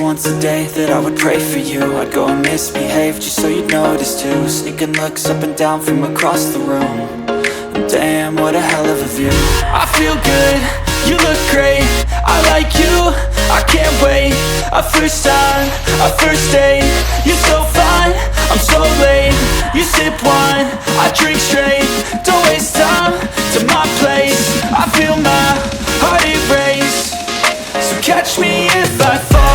once a day that I would pray for you. I'd go and misbehave just so you'd notice too. Sneaking looks up and down from across the room. And damn, what a hell of a view. I feel good, you look great, I like you, I can't wait. A first time, a first date, you're so fine, I'm so late. You sip wine, I drink straight. Don't waste time to my place. I feel my heart erase. So catch me if I fall.